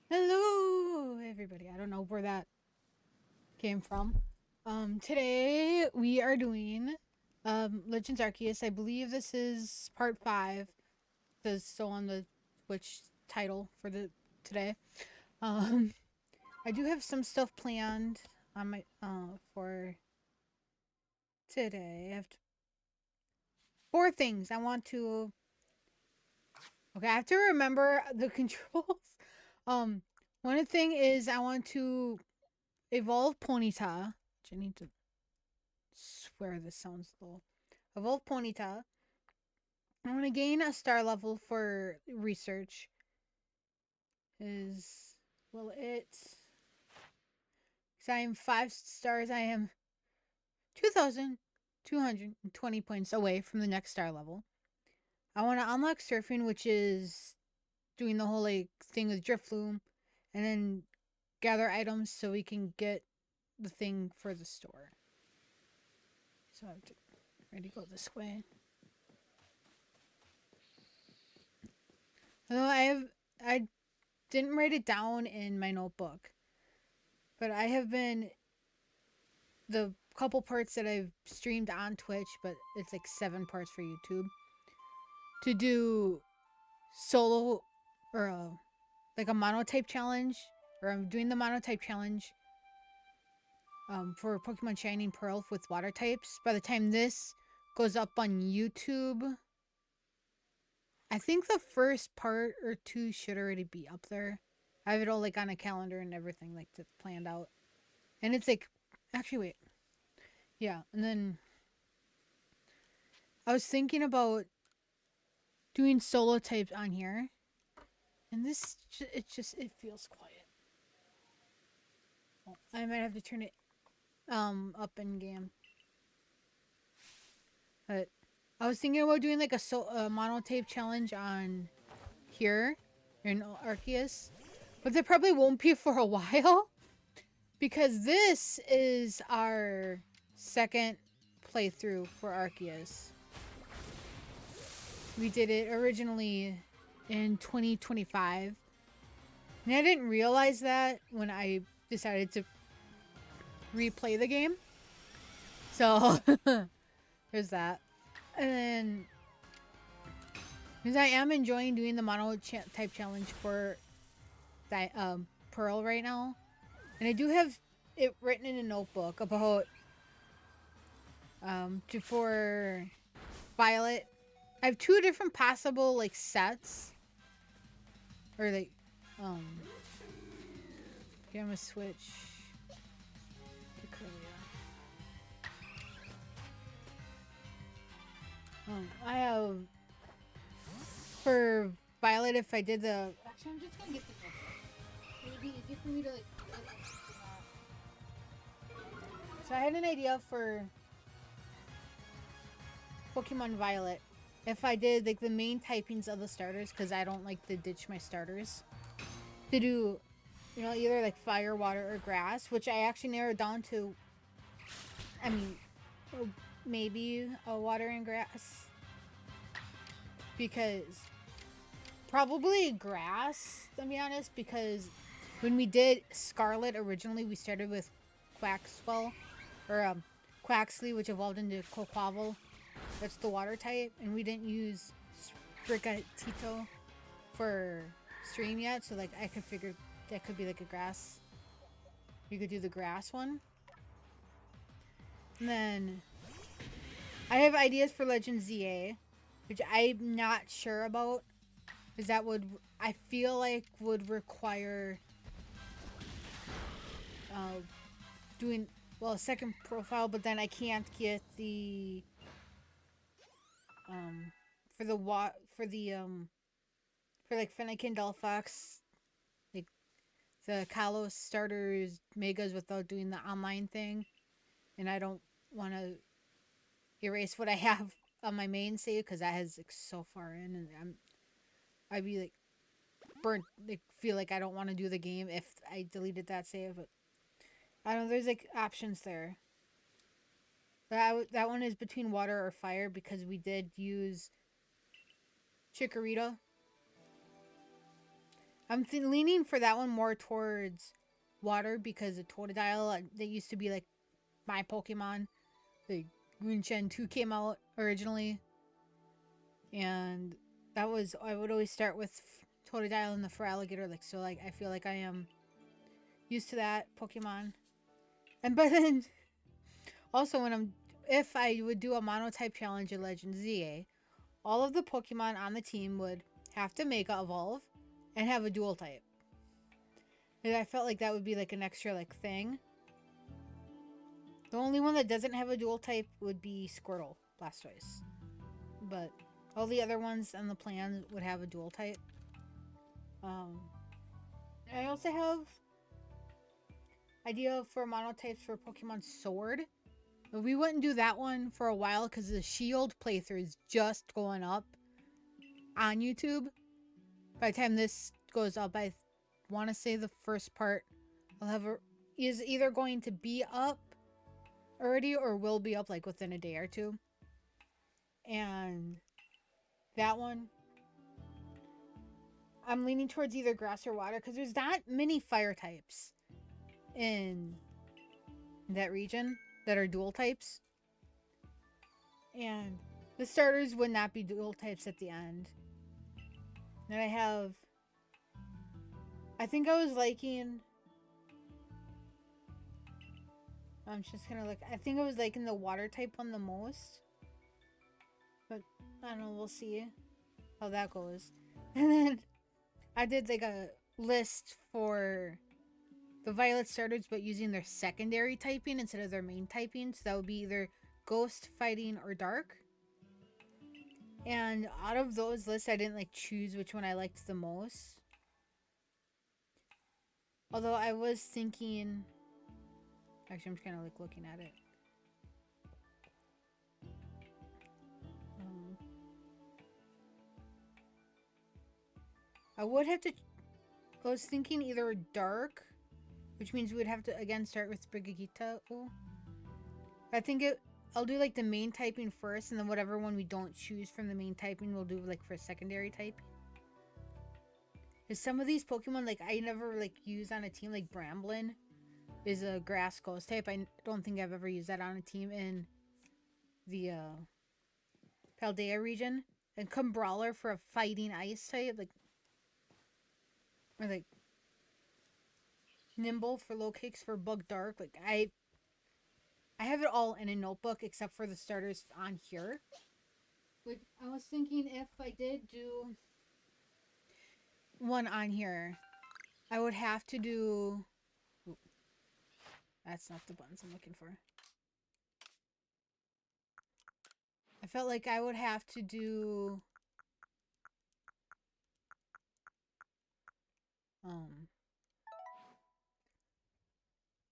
Hello, everybody. I don't know where that came from. Today we are doing Legends Arceus. I believe this is part 5. This is still on the Twitch title for the today. Um, I do have some stuff planned on my for today. I have 4 things I want to. Okay, I have to remember the controls. Um, One thing is I want to evolve Ponyta, which I need to swear this sounds low. Evolve Ponyta. I want to gain a star level for research. Is will it? Because I am 5 stars. I am 2,220 points away from the next star level. I want to unlock surfing, which is doing the whole like thing with Drifloon, and then gather items so we can get the thing for the store. So I have to ready to go this way. Although I didn't write it down in my notebook, but I have been the couple parts that I've streamed on Twitch, but it's like 7 parts for YouTube to do solo or like a monotype challenge, or I'm doing the monotype challenge for Pokemon Shining Pearl with water types. By the time this goes up on YouTube, I think the first part or two should already be up there. I have it all like on a calendar and everything like planned out. And it's like, actually, wait. Yeah. And then I was thinking about doing solo types on here. And this, it feels quiet. Oh, I might have to turn it up in game. But I was thinking about doing like a mono tape challenge on here in Arceus. But they probably won't be for a while. Because this is our second playthrough for Arceus. We did it originally in 2025. And I didn't realize that when I decided to replay the game. So there's that. And then, because I am enjoying doing the mono type challenge for that Pearl right now, and I do have it written in a notebook about for Violet. I have 2 different possible like sets, or like okay, I'm gonna switch to Corellia. I have for Violet if I did the. Actually, I'm just gonna get the notebook. It would be easy for me to like. So I had an idea for Pokemon Violet. If I did like the main typings of the starters, because I don't like to ditch my starters, to do, either like fire, water, or grass, which I actually narrowed down to. I mean, maybe a water and grass, because probably grass. To be honest, because when we did Scarlet originally, we started with Quaxwell or Quaxley, which evolved into Quaquaval. That's the water type, and we didn't use Sprigatito for stream yet, so like I could figure that could be like a grass. You could do the grass one. And then I have ideas for Legend ZA, which I'm not sure about, because that would, I feel like, would require doing, well, a second profile, but then I can't get the for the for like Fennekin Delphox, like the Kalos starters megas without doing the online thing, and I don't want to erase what I have on my main save because that has like so far in, and I'd be like burnt, like feel like I don't want to do the game if I deleted that save. But I don't know. There's like options there. That one is between water or fire because we did use Chikorita. I'm leaning for that one more towards water because the Totodile that used to be like my Pokemon, the Green Gen 2 came out originally, and that was I would always start with Totodile and the Feraligatr, like so. Like I feel like I am used to that Pokemon, and but then also if I would do a Monotype challenge in Legend ZA, all of the Pokemon on the team would have to Mega Evolve and have a Dual type. And I felt like that would be like an extra like thing. The only one that doesn't have a Dual type would be Squirtle, Blastoise. But all the other ones on the plan would have a Dual type. I also have idea for monotypes for Pokemon Sword. But we wouldn't do that one for a while because the Shield playthrough is just going up on YouTube. By the time this goes up, I want to say the first part is either going to be up already or will be up like within a day or two. And that one, I'm leaning towards either grass or water because there's not many fire types in that region that are dual types. And the starters would not be dual types at the end. Then I think I was liking, I'm just gonna look, I think I was liking the water type one the most. But I don't know, we'll see how that goes. And then I did like a list for the Violet starters, but using their secondary typing instead of their main typing. So that would be either Ghost, Fighting, or Dark. And out of those lists, I didn't like choose which one I liked the most. Although I was thinking, actually, I'm just kind of like looking at it. I would have to. I was thinking either Dark, which means we would have to again start with Brigagita. I think I'll do like the main typing first, and then whatever one we don't choose from the main typing, we'll do like for secondary typing. Because some of these Pokemon, like I never like use on a team, like Bramblin is a grass ghost type. I don't think I've ever used that on a team in the Paldea region. And Cumbrawler for a fighting ice type, or like Nimble for low kicks for Bug Dark. Like I have it all in a notebook except for the starters on here. Like I was thinking if I did do one on here, I would have to do. Ooh, that's not the buttons I'm looking for. I felt like I would have to do.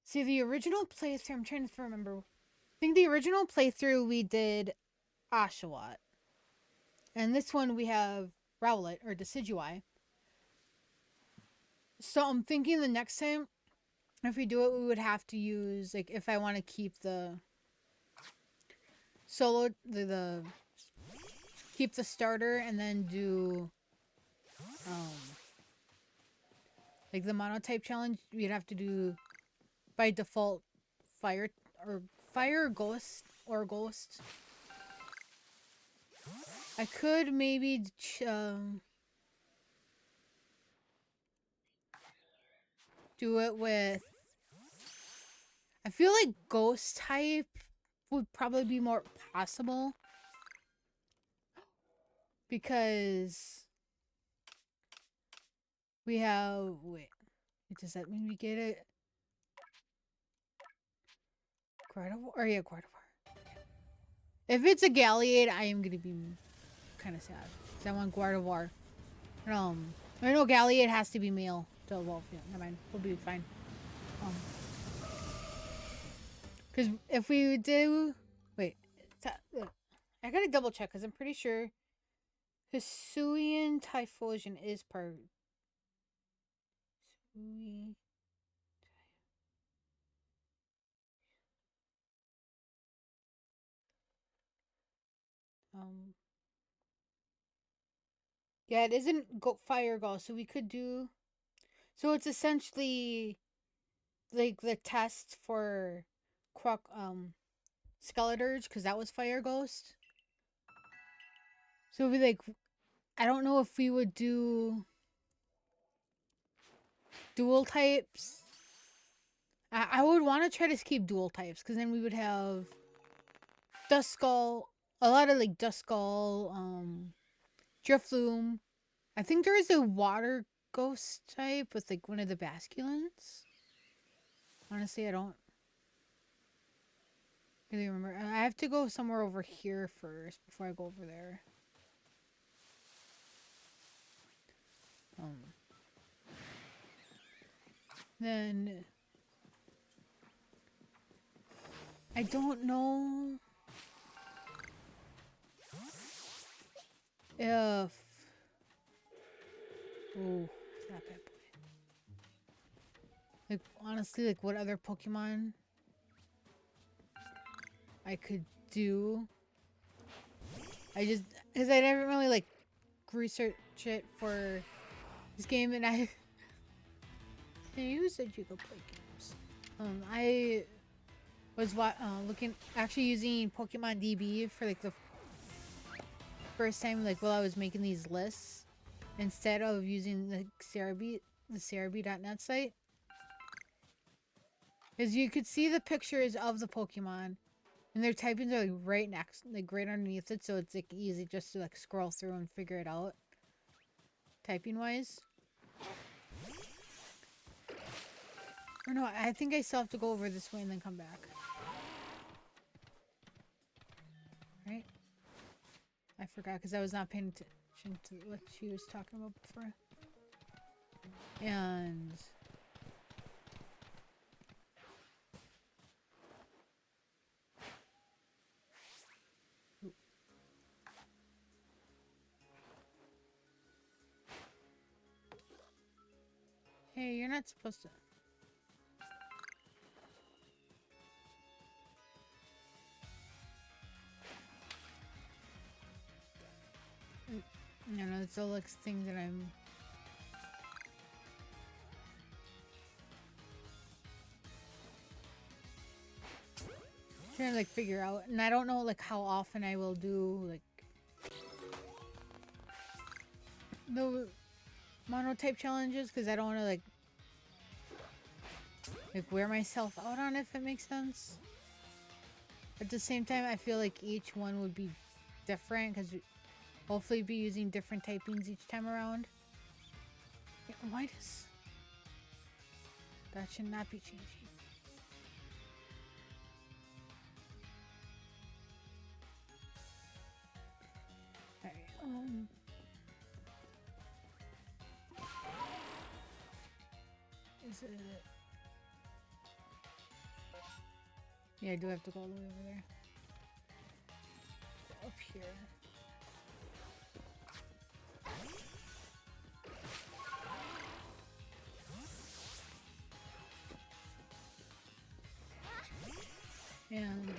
See, the original playthrough, I'm trying to remember. I think the original playthrough we did Oshawott. And this one we have Rowlet, or Decidueye. So I'm thinking the next time, if we do it, we would have to use, like, if I want to keep the solo, keep the starter and then do, like the monotype challenge, we'd have to do by default fire or ghost or ghost. I could maybe do it with, I feel like ghost type would probably be more possible because we have, wait, does that mean we get it? Gardevoir? Or yeah, Gardevoir. If it's a Galliade, I am gonna be kind of sad. Because I want Gardevoir. I know Galliade has to be male to evolve. Yeah, never mind. We'll be fine. Because if we do... Wait. I gotta double check because I'm pretty sure Hisuian Typhlosion is part... Yeah, it isn't Fire Gall, so we could do So it's essentially like the test for Skeleturge, because that was Fire Ghost. So it'd be like, I don't know if we would do dual types. I would want to try to keep dual types, because then we would have Duskull, a lot of like Duskull, Drifloon. I think there is a water ghost type with like one of the Basculins. Honestly, I don't really remember. I have to go somewhere over here first before I go over there. Then I don't know if that bad boy. Like honestly, like what other Pokemon I could do. I just because I never really like research it for this game, and I you said you could play games. I was looking actually using Pokemon DB for like the first time, like while I was making these lists instead of using the Cerebi.net site. As you could see the pictures of the Pokemon, and their typings are like right next, like right underneath it, so it's like easy just to like scroll through and figure it out, typing wise. Or no, I think I still have to go over this way and then come back. Right? I forgot because I was not paying attention to what she was talking about before. And hey, you're not supposed to. You know, it's all like things that I'm trying to like figure out, and I don't know like how often I will do like the monotype challenges, because I don't want to like wear myself out on it, if it makes sense. At the same time, I feel like each one would be different, because hopefully be using different typings each time around. Yeah, why does that should not be changing? Alright, is it? Yeah, I do have to go all the way over there. Up here. And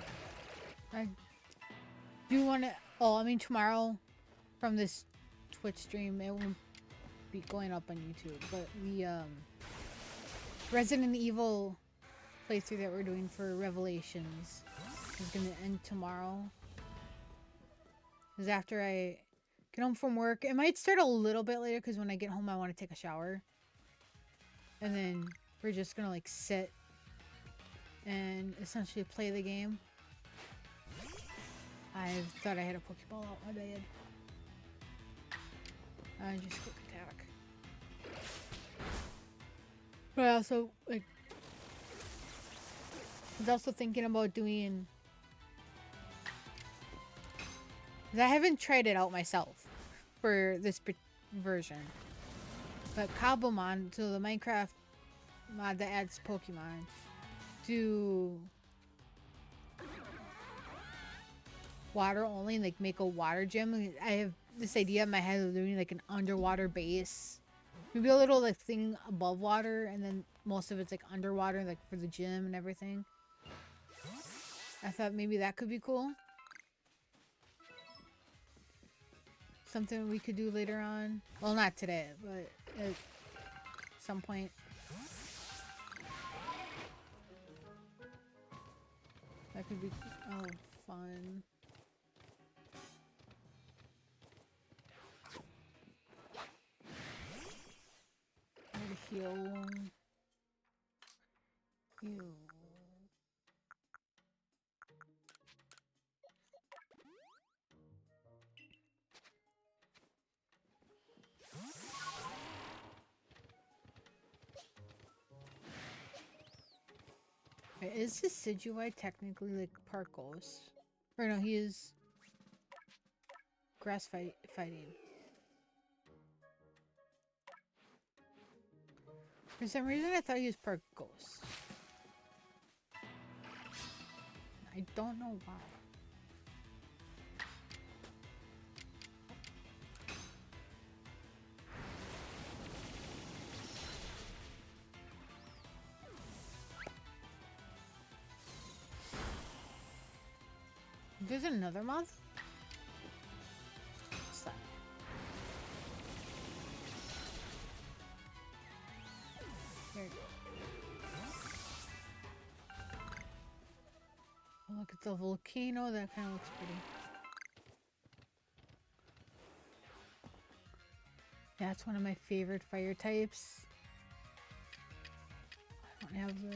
I do want to. Oh, I mean, tomorrow from this Twitch stream, it won't be going up on YouTube, but the Resident Evil playthrough that we're doing for Revelations is gonna end tomorrow. Because after I get home from work, it might start a little bit later, because when I get home I want to take a shower. And then we're just gonna like sit and essentially play the game. I thought I had a Pokeball out my bed. I just quick attack. But I also like was also thinking about doing, because I haven't tried it out myself for this version, but Cobblemon, so the Minecraft mod that adds Pokemon, do water only, like make a water gym. I have this idea in my head of doing like an underwater base, maybe a little like thing above water, and then most of it's like underwater, like for the gym and everything. I thought maybe that could be cool. Something we could do later on. Well, not today, but some point. That could be fun. I'm gonna heal. Heal. Is Decidueye technically like park ghost? Or no, he is grass fighting. For some reason I thought he was park ghost. I don't know why. There's another moth? What's that? There you go. Oh, look at the volcano. That kind of looks pretty. That's one of my favorite fire types. I don't have the...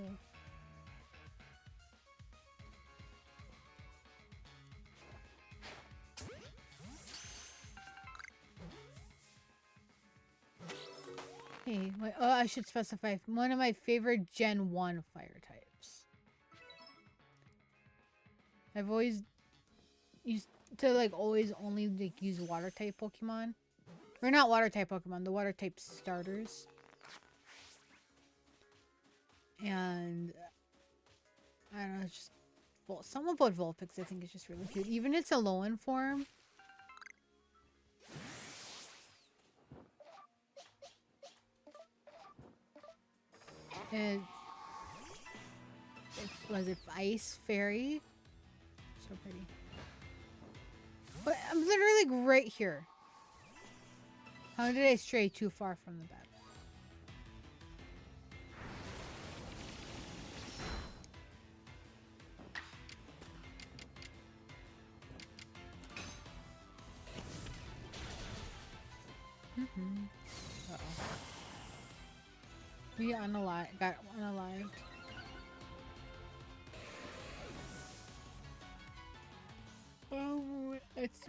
Hey, I should specify one of my favorite Gen 1 fire types. I've always used to like always only like use water type Pokemon. Or not water type Pokemon, the water type starters. And I don't know, it's just something about Vulpix I think is just really cute. Even its Alolan form. And was it Ice Fairy? So pretty. But I'm literally right here. How did I stray too far from the bed? Uh-oh. We got unalived. Oh, it's...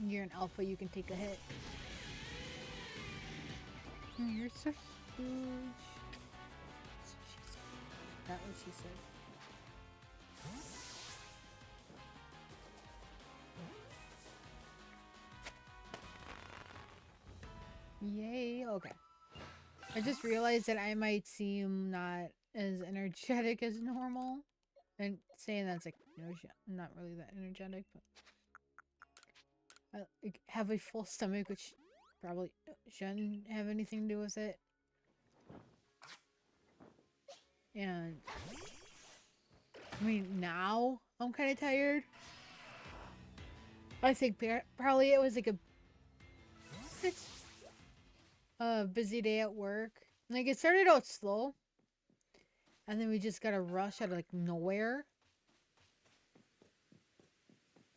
You're an alpha, you can take a hit. Oh, you're so huge. That's what she said. Yay, okay. I just realized that I might seem not as energetic as normal. And saying that's like, you know, I'm not really that energetic, but I like, have a full stomach, which probably shouldn't have anything to do with it. And I mean, now I'm kind of tired. I think probably it was like a busy day at work. Like it started out slow, and then we just got a rush out of like nowhere.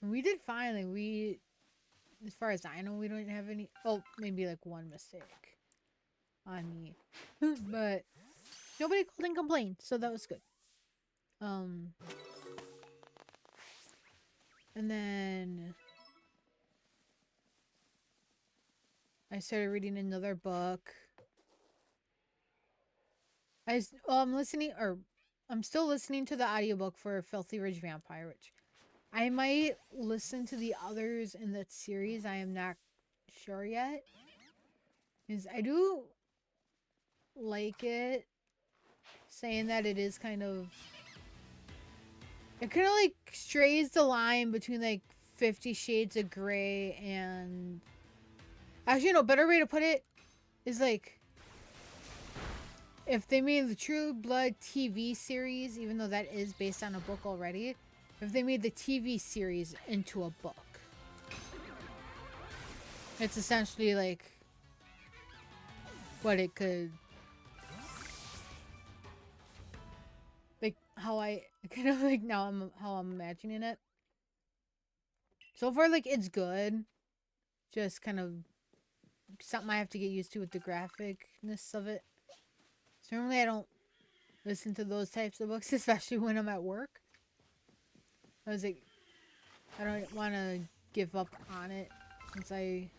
We did fine. Like as far as I know, we don't have any. Oh, maybe like one mistake on me, but nobody called and complained, so that was good. And then I started reading another book. I'm still listening to the audiobook for Filthy Rich Vampire, which I might listen to the others in that series. I am not sure yet. Because I do like it, saying that it is kind of... It kind of like strays the line between like 50 Shades of Grey and... Actually, no, better way to put it is like... If they made the True Blood TV series, even though that is based on a book already, if they made the TV series into a book, it's essentially like what it could, like how I kind of like now how I'm imagining it. So far, like it's good. Just kind of something I have to get used to with the graphicness of it. So normally I don't listen to those types of books, especially when I'm at work. I was like, I don't want to give up on it since I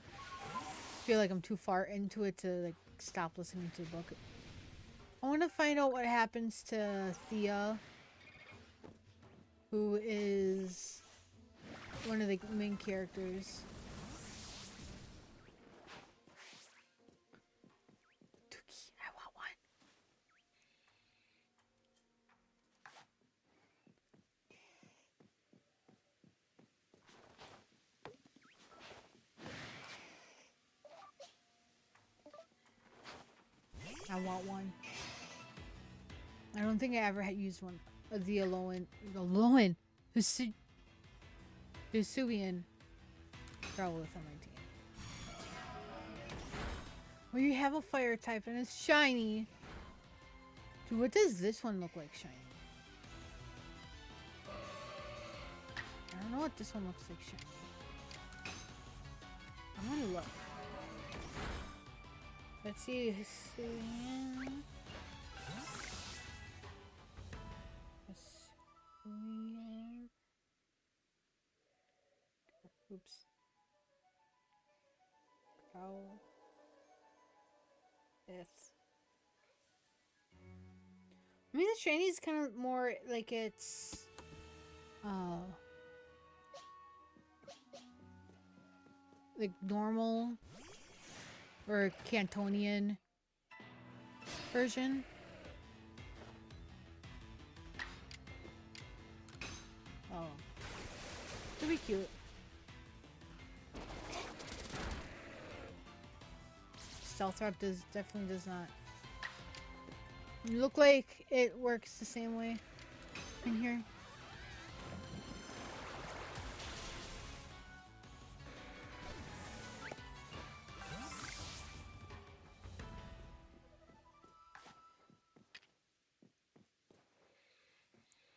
feel like I'm too far into it to like stop listening to the book. I want to find out what happens to Thea, who is one of the main characters. Tuki, I want one. I want one. I don't think I ever had used one. The Alolan, Hisuian Growlithe on my team. Well, you have a fire type and it's shiny. Dude, what does this one look like shiny? I don't know what this one looks like shiny. I'm gonna look. Let's see. Hisuian. Oops. How? Yes. I mean, the shiny is kind of more like it's, like normal or Cantonian version. Oh, it'll be cute. Stealth definitely does not look like it works the same way in here.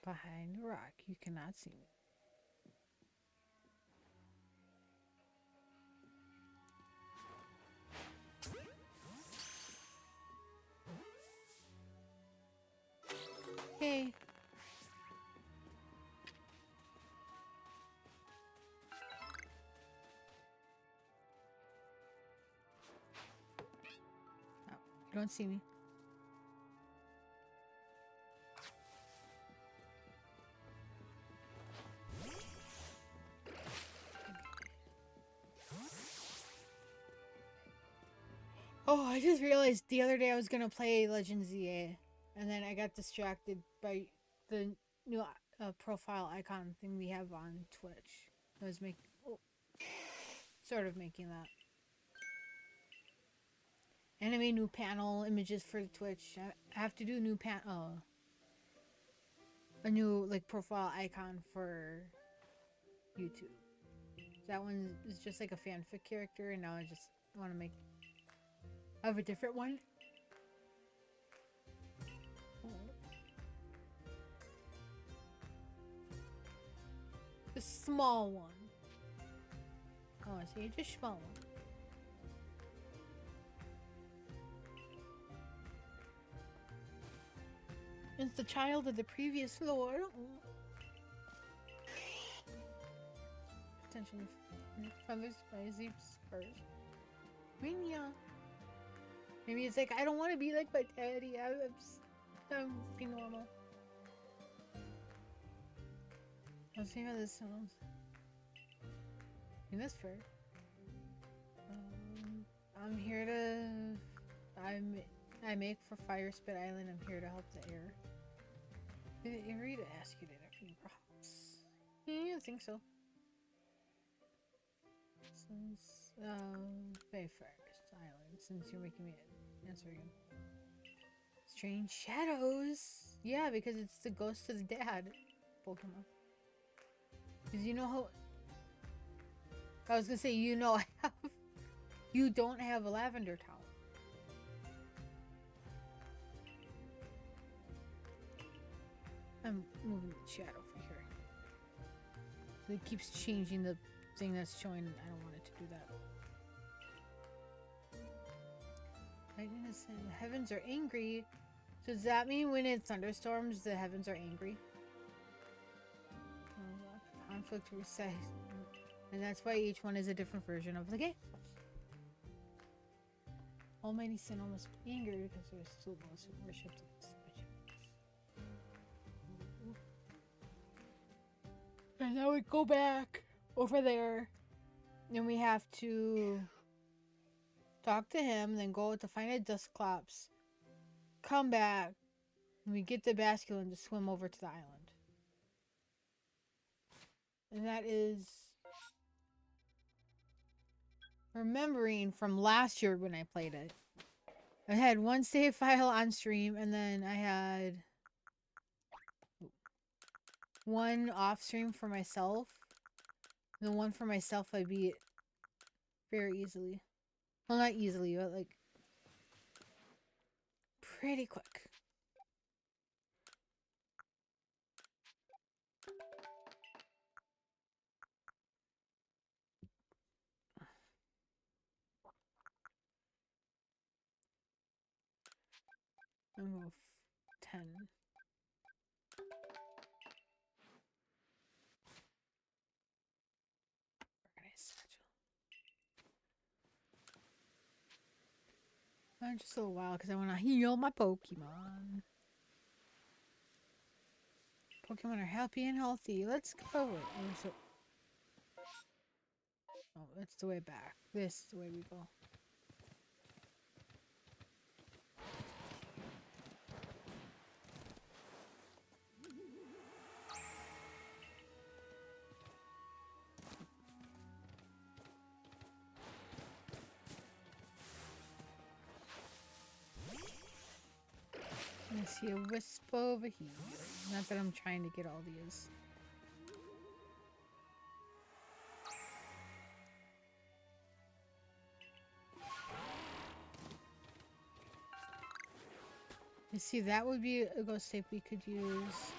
Behind the rock, you cannot see me. Hey. Oh, you don't see me. Oh, I just realized the other day I was gonna play Legends ZA, and then I got distracted by the new profile icon thing we have on Twitch. I was sort of making that. Anime new panel images for Twitch. I have to do new a new like profile icon for YouTube. That one is just like a fanfic character, and now I just want to have a different one. The small one. Oh, I see, just small one. It's the child of the previous lord. Potentially feathers by Zeep's spurs. I mean, yeah. Maybe it's like, I don't want to be like my daddy. I'm be normal. Let's see how this sounds. I mean, that's fair. I'm here to... I make for Fire Spit Island. I'm here to help the air. Is it eerie to ask you dinner for you, perhaps? Yeah, I think so. Since, Mayfair's Island, since you're making me answer again. Strange shadows! Yeah, because it's the ghost of the dad Pokemon. Because you know how... I was gonna say, you know, you don't have a lavender tower. I'm moving the chat over here. So it keeps changing the thing that's showing. I don't want it to do that. Lightning is saying the heavens are angry. So does that mean when it thunderstorms, the heavens are angry? Conflict reset. And that's why each one is a different version of the game. Almighty Sin almost angered because there's still those who worship the and now we go back over there. And we have to talk to him, then go to find a Dusclops. Come back. And we get the Basculin to swim over to the island. And that is remembering from last year when I played it. I had one save file on stream, and then I had one off stream for myself. The one for myself I beat very easily. Well, not easily, but like pretty quick. I'm gonna go 10. Just a little while because I want to heal my Pokemon. Pokemon are happy and healthy. Let's go. Oh, that's the way back. This is the way we go. I see a wisp over here. Not that I'm trying to get all these. You see, that would be a ghost tape we could use.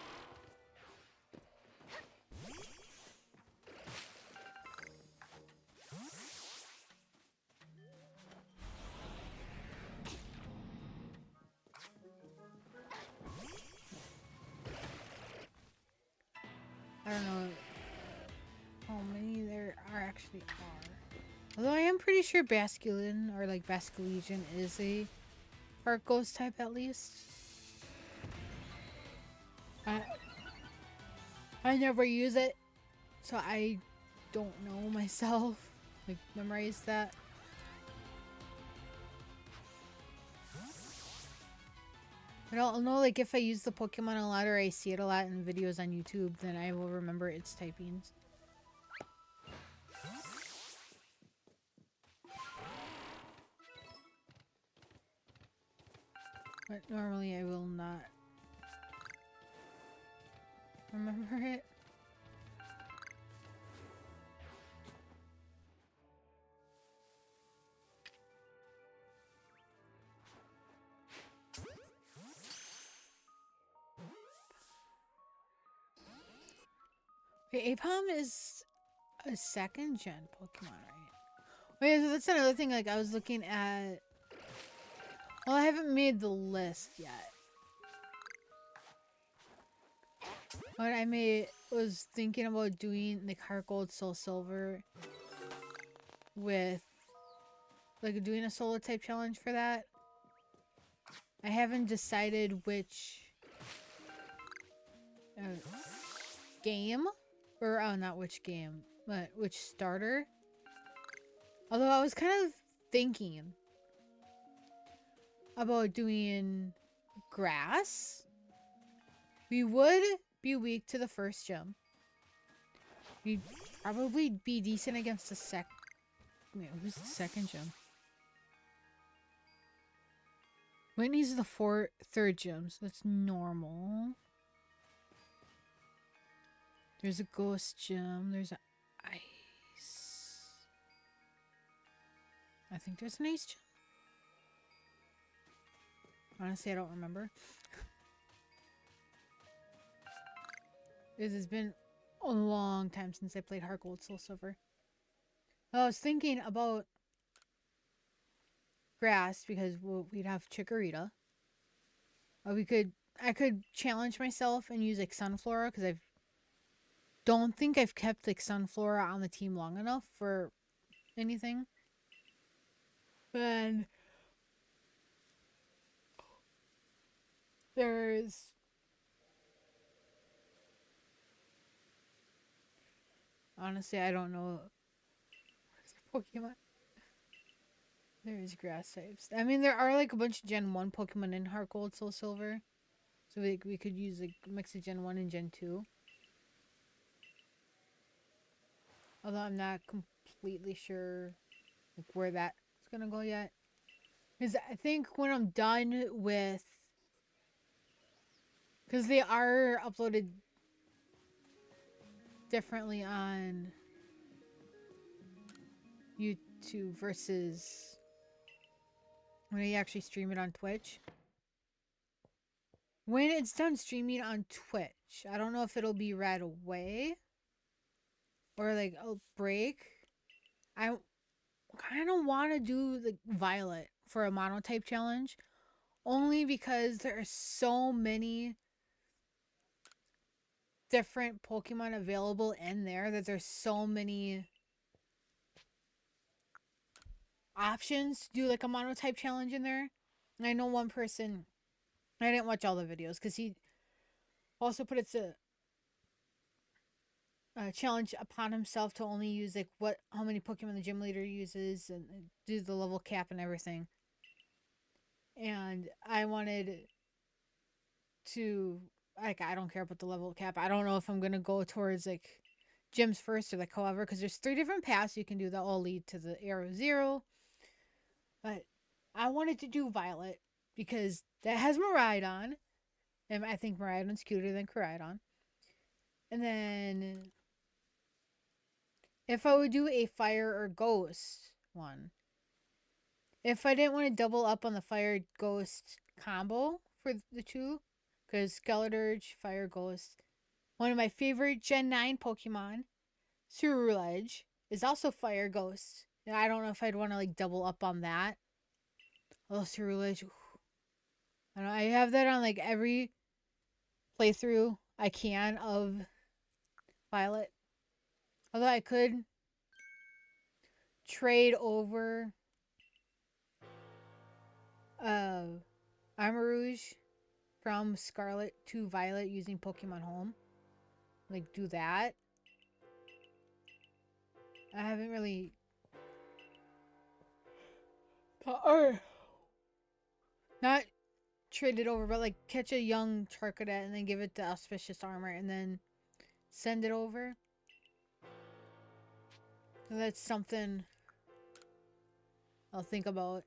I don't know how many there actually are. Although I am pretty sure Basculin, or like Basculegion, is a part ghost type at least. I never use it, so I don't know myself. Like, memorize that. But I'll know, like, if I use the Pokemon a lot or I see it a lot in videos on YouTube, then I will remember its typings. But normally I will not remember it. Okay, Apom is a 2nd gen Pokemon, right? Wait, so that's another thing, like, I was looking at... Well, I haven't made the list yet. What I was thinking about doing, like, Heart Gold, Soul Silver with, like, doing a solo type challenge for that. I haven't decided which game, or not which game, but which starter. Although I was kind of thinking about doing grass. We would be weak to the first gym. We'd probably be decent against the wait, who's the 2nd gym? Whitney's the 3rd gym, so that's normal. There's a ghost gym. There's an ice. I think there's an ice gym. Honestly, I don't remember. It's been a long time since I played Heart Gold Soul Silver. I was thinking about grass because we'd have Chikorita. I could challenge myself and use like Sunflora because I don't think I've kept like Sunflora on the team long enough for anything. Then there's honestly I don't know Pokemon. There's grass types. I mean, there are like a bunch of Gen 1 Pokemon in Heart Gold Soul Silver. So we could use like a mix of Gen 1 and Gen 2. Although I'm not completely sure like where that's gonna go yet. Because I think when I'm done with... Because they are uploaded differently on YouTube versus when I actually stream it on Twitch. When it's done streaming on Twitch, I don't know if it'll be right away or like a break. I kind of want to do the Violet for a monotype challenge only because there are so many different Pokemon available in there that there's so many options to do like a monotype challenge in there. And I know one person, I didn't watch all the videos because he also put it to challenge upon himself to only use like how many Pokemon the gym leader uses and do the level cap and everything. And I wanted to like I don't care about the level cap. I don't know if I'm gonna go towards like gyms first or like however because there's 3 different paths you can do that all lead to the Arrow Zero. But I wanted to do Violet because that has Miraidon, and I think Miraidon's cuter than Koraidon. And then if I would do a fire or ghost one, if I didn't want to double up on the fire ghost combo for the two, because Skeleturge, fire ghost, one of my favorite Gen 9 Pokemon, Ceruledge, is also fire ghost. And I don't know if I'd want to like double up on that. Oh, Ceruledge. I don't know, I have that on like every playthrough I can of Violet. Although I could trade over Armarouge from Scarlet to Violet using Pokemon Home. Like, do that. I haven't really... Or... Not traded over, but like catch a young Charcadet and then give it the Auspicious Armor and then send it over. So that's something I'll think about.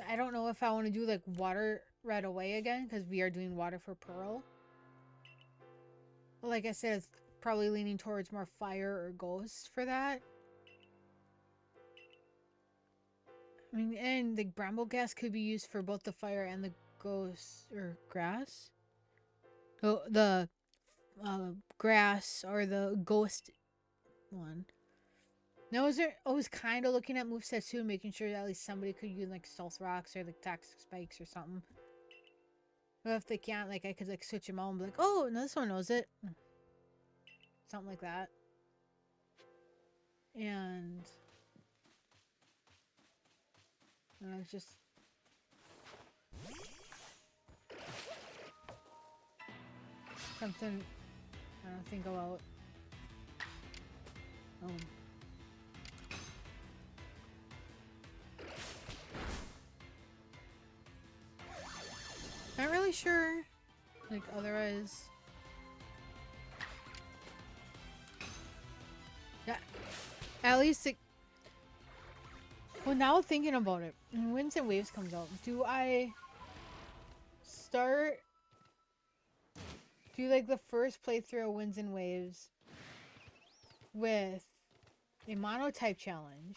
I don't know if I want to do like water right away again because we are doing water for Pearl. But like I said, it's probably leaning towards more fire or ghost for that. I mean, and the Bramble Gas could be used for both the fire and the ghost or grass. Oh, the grass or the ghost one. Now, I was kind of looking at movesets too, making sure that at least somebody could use like Stealth Rocks or like Toxic Spikes or something. But if they can't, like I could like switch them out and be like, oh, no, this one knows it. Something like that. And it's just something I don't think about. Not really sure. Like otherwise. Yeah. At least it. Well, now thinking about it, when Winds and Waves comes out, do I start do like the first playthrough of Winds and Waves with a monotype challenge?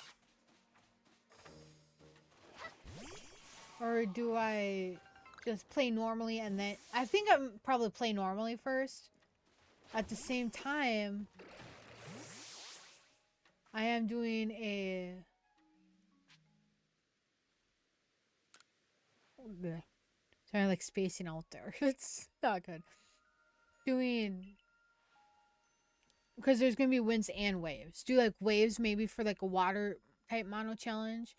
Or do I just play normally, and then I think I'm probably play normally first. At the same time, I am doing a sorry, like spacing out there. It's not good. Doing because there's gonna be winds and waves. Do like waves maybe for like a water type mono challenge,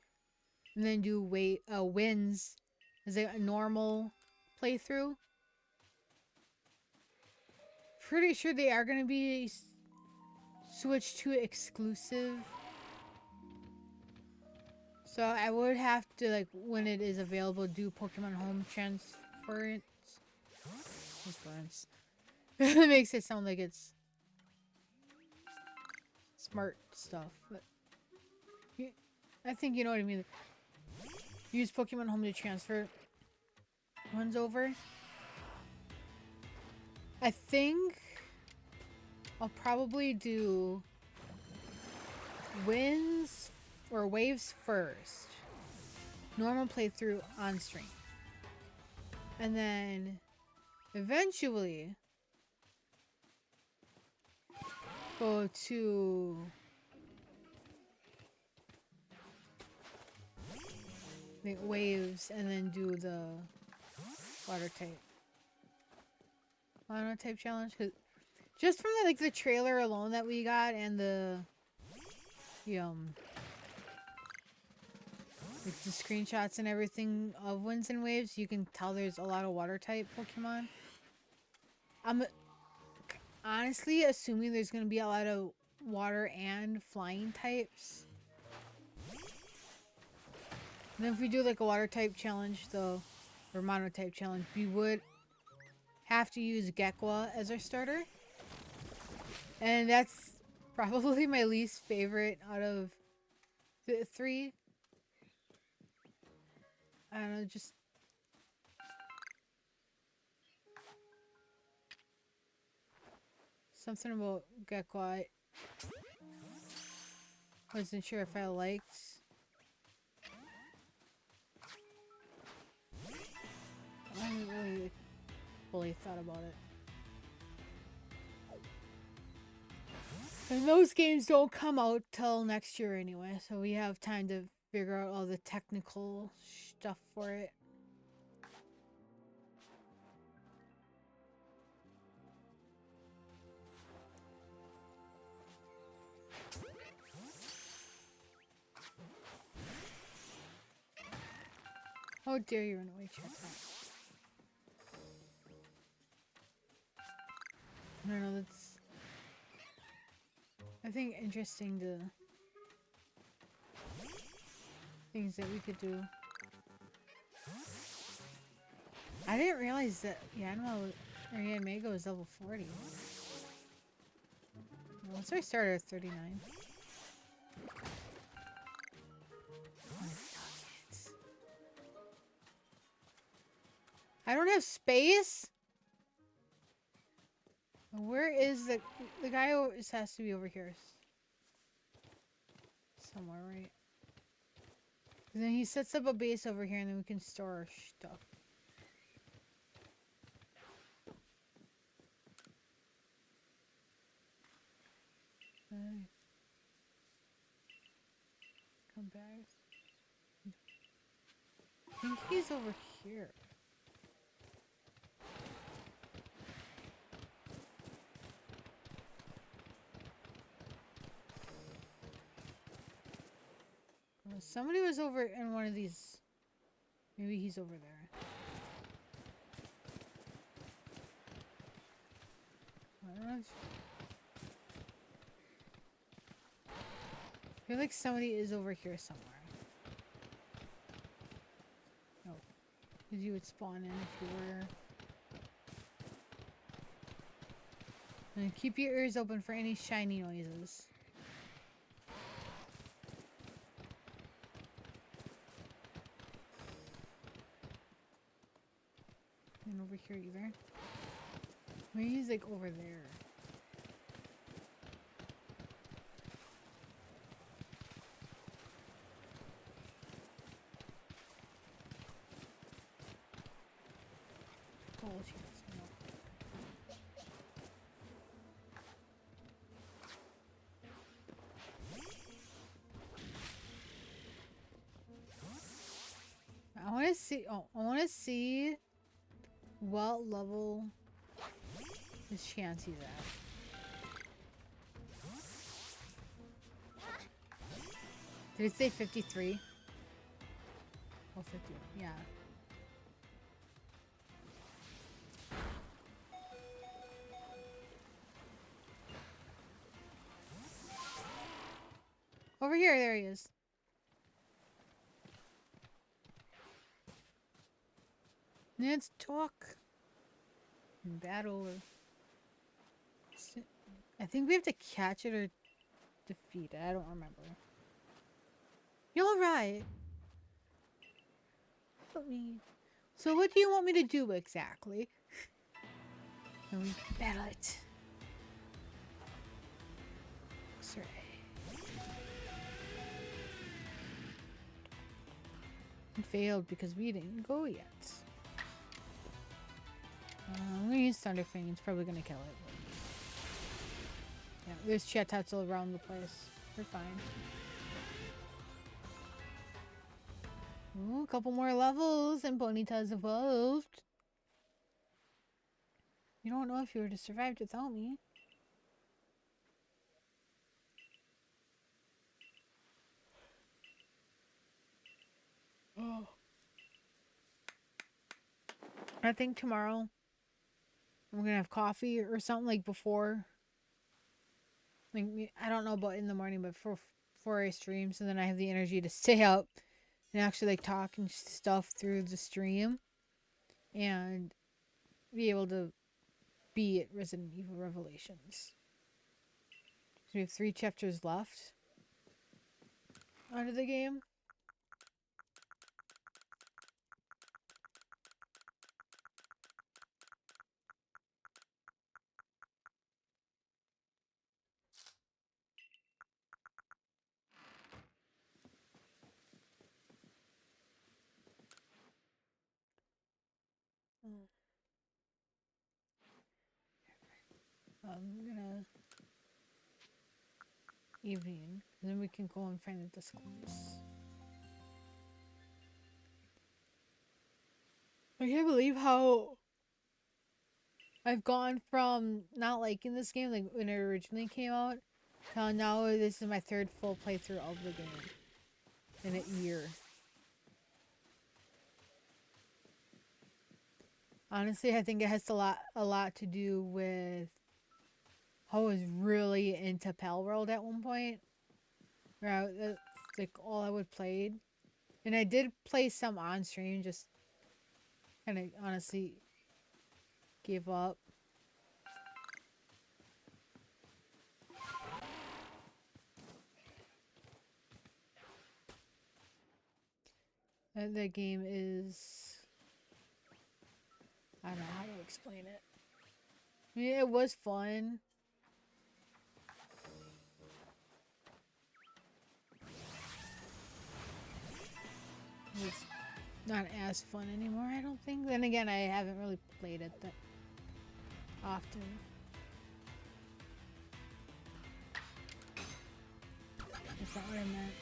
and then do winds as a normal playthrough. Pretty sure they are gonna be switched to exclusive. So I would have to, like, when it is available, do Pokemon Home transference. It makes it sound like it's smart stuff, but I think you know what I mean. Use Pokemon Home to transfer ones over. I think I'll probably do winds or waves first. Normal playthrough on stream. And then eventually go to the waves and then do the water type. Mono type challenge. Cause just from the trailer alone that we got and the the screenshots and everything of winds and waves, you can tell there's a lot of water type Pokemon. I'm honestly assuming there's gonna be a lot of water and flying types. And then if we do like a water type challenge though, or mono type challenge, we would have to use Gekwa as our starter. And that's probably my least favorite out of the three. I don't know, just something about Gekwa. I wasn't sure if I liked. I haven't really fully thought about it. And those games don't come out till next year anyway, so we have time to figure out all the technical stuff for it. How dare you run away, check that. I don't know, that's I think interesting to things that we could do. I didn't realize that Yanmego is level 40. Once I started at 39. I don't have space. Where is the guy? This has to be over here somewhere, right? And then he sets up a base over here, and then we can store our stuff. Come back. I think he's over here. Somebody was over in one of these. Maybe he's over there. I don't know. I feel like somebody is over here somewhere. No. Because you would spawn in if you were. And keep your ears open for any shiny noises. And over here either. Maybe he's like over there. Oh, she doesn't know. I want to see. Oh, I want to see what level his Chansey's at. Did it say 53? Oh, 50. Yeah. Over here, there he is. Let's talk. Battle. I think we have to catch it or defeat it. I don't remember. You're right. Let me. So what do you want me to do exactly? Can we battle it? X-ray. It failed because we didn't go yet. I'm gonna use Thunderfang. It's probably gonna kill it. Yeah, there's Chetatzel around the place. We're fine. Ooh, a couple more levels and Ponyta's evolved. You don't know if you would have survived without me. Oh. I think tomorrow I'm gonna have coffee or something like before. Like I don't know about in the morning, but before I stream, so then I have the energy to stay up and actually like talk and stuff through the stream, and be able to be at Resident Evil Revelations. So we have 3 chapters left out of the game. I'm gonna evening, and then we can go and find the discourse. I can't believe how I've gone from not liking this game, like when it originally came out, to now this is my 3rd full playthrough of the game in a year. Honestly, I think it has a lot to do with how I was really into Palworld at one point. Where that's like all I would play. And I did play some on stream, just kind of honestly gave up. And the game is, I don't know how to explain it. I mean, it was fun. It's not as fun anymore, I don't think. Then again, I haven't really played it that often. That's not what I meant.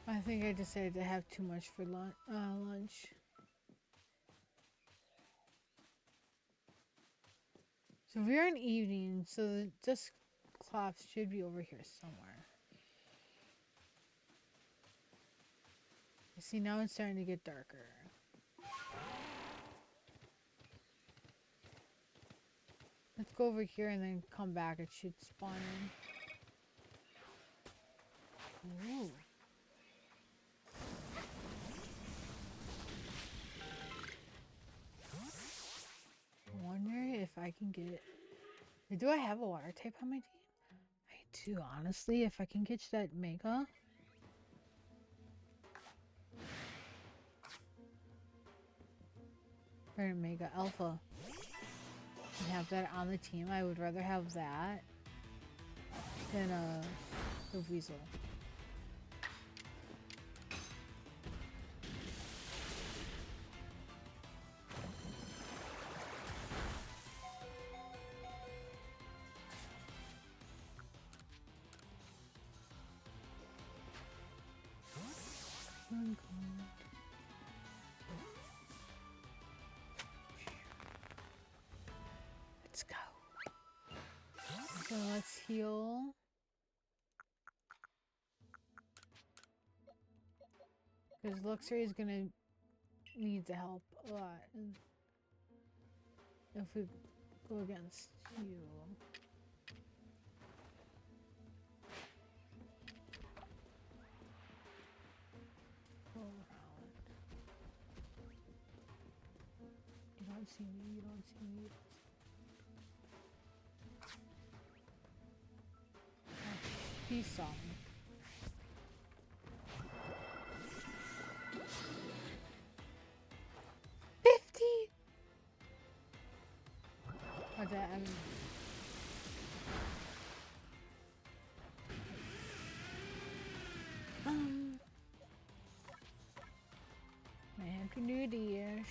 I think I decided to have too much for lunch. So we're in evening, so the Dusclops should be over here somewhere. You see, now it's starting to get darker. Let's go over here and then come back. It should spawn in. Ooh. I wonder if I can get... Do I have a water type on my team? I do, honestly. If I can catch that Mega... Or Mega Alpha. and have that on the team. I would rather have that than the Weasel. Let's go. So let's heal. Because Luxray is gonna need the help a lot if we go against you. Go around. You don't see me, you don't see me. He saw me. That, I mean, Happy New Year.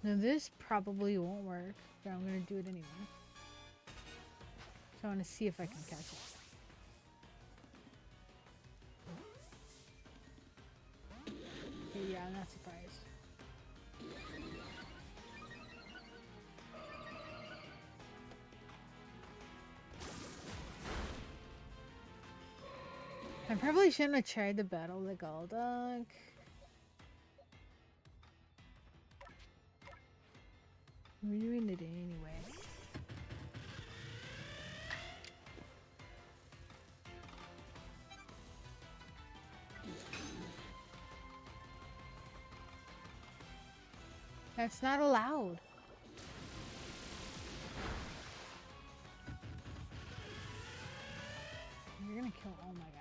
Now this probably won't work, but I'm gonna do it anyway. So I want to see if I can catch it. Okay, yeah, I'm not surprised. I probably shouldn't have tried to battle the Golduck. We're doing it anyway. That's not allowed. You're gonna kill all my guys.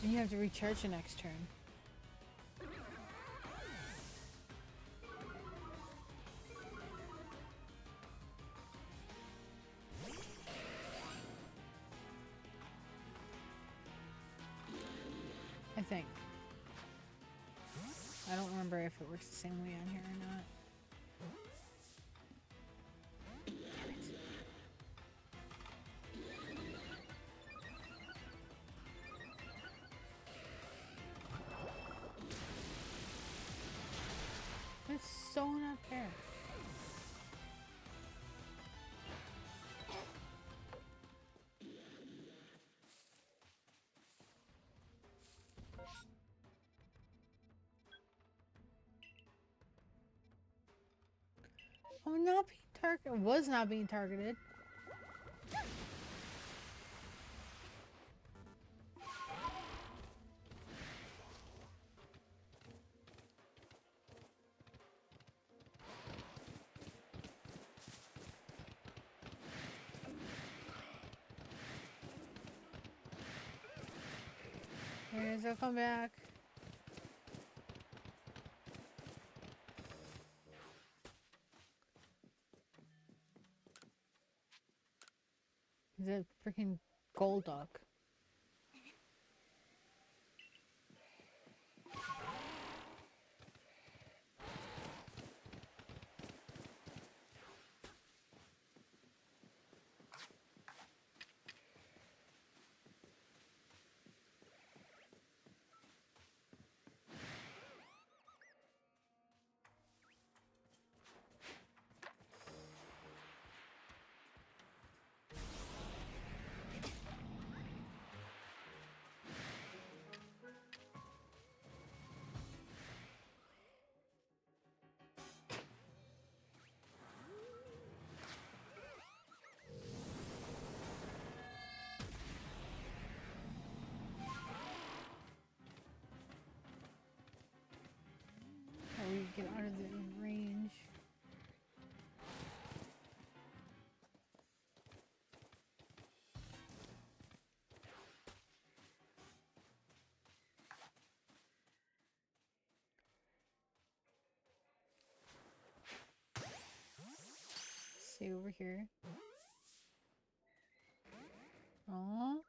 And you have to recharge the next turn. I think. I don't remember if it works the same way on here or not. Damn it. It's so not fair. I'm not being targeted. Was not being targeted. Here's I'll come back. The freaking Golduck. stay over here. Oh.